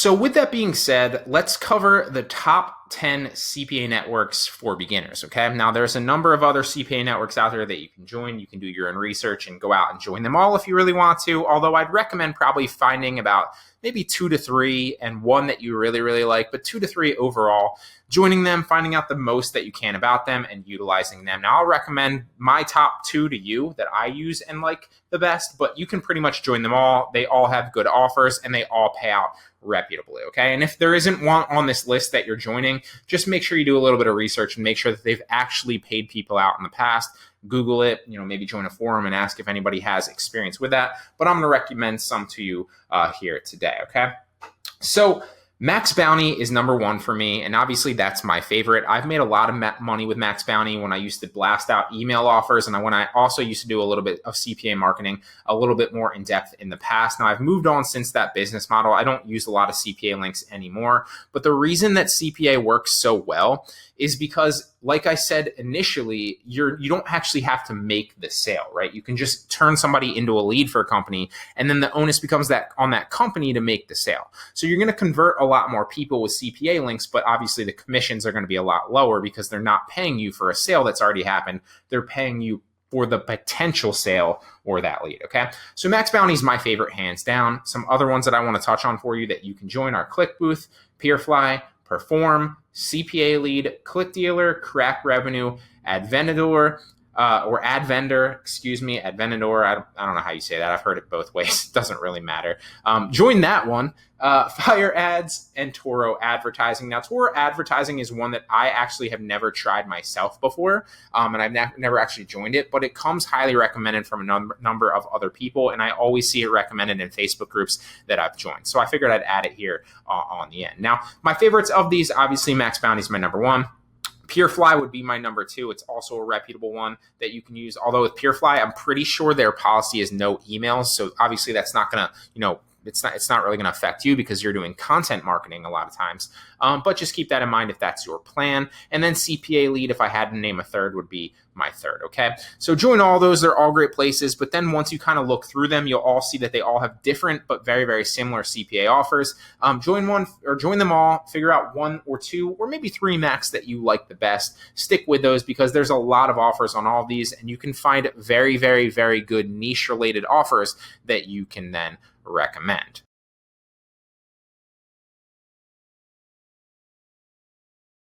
So with that being said, let's cover the top 10 CPA networks for beginners, okay? Now, there's a number of other CPA networks out there that you can join. You can do your own research and go out and join them all if you really want to, although I'd recommend probably finding about maybe 2 to 3 and one that you really, really like, but 2 to 3 overall, joining them, finding out the most that you can about them and utilizing them. Now, I'll recommend my top 2 to you that I use and like the best, but you can pretty much join them all. They all have good offers and they all pay out reputably, okay? And if there isn't one on this list that you're joining, just make sure you do a little bit of research and make sure that they've actually paid people out in the past. Google it, maybe join a forum and ask if anybody has experience with that. But I'm going to recommend some to you here today, okay? So Max Bounty is number 1 for me, and obviously that's my favorite. I've made a lot of money with Max Bounty when I used to blast out email offers, and when I also used to do a little bit of CPA marketing, a little bit more in depth in the past. Now, I've moved on since that business model. I don't use a lot of CPA links anymore, but the reason that CPA works so well is because, like I said initially, you don't actually have to make the sale, right? You can just turn somebody into a lead for a company, and then the onus becomes on that company to make the sale. So you're going to convert a lot more people with CPA links, but obviously the commissions are going to be a lot lower because they're not paying you for a sale that's already happened. They're paying you for the potential sale or that lead, okay? So Max Bounty is my favorite, hands down. Some other ones that I want to touch on for you that you can join are ClickBooth, Peerfly, Perform, CPA Lead, ClickDealer, Crack Revenue, Advendor, Advendor. I don't know how you say that. I've heard it both ways. It doesn't really matter. Join that one. Fire Ads and Toro Advertising. Now, Toro Advertising is one that I actually have never tried myself before, and I've never actually joined it, but it comes highly recommended from a number of other people, and I always see it recommended in Facebook groups that I've joined. So I figured I'd add it here on the end. Now, my favorites of these, obviously, Max Bounty is my number 1. Peerfly would be my number 2. It's also a reputable one that you can use. Although with Peerfly, I'm pretty sure their policy is no emails. So obviously that's not going to, it's not really going to affect you because you're doing content marketing a lot of times. But just keep that in mind if that's your plan. And then CPA Lead, if I had to name a third, would be my third, okay? So join all those. They're all great places. But then once you kind of look through them, you'll all see that they all have different but very, very similar CPA offers. Join one or join them all. Figure out 1 or 2 or maybe 3 max that you like the best. Stick with those because there's a lot of offers on all of these, and you can find very, very, very good niche-related offers that you can then recommend.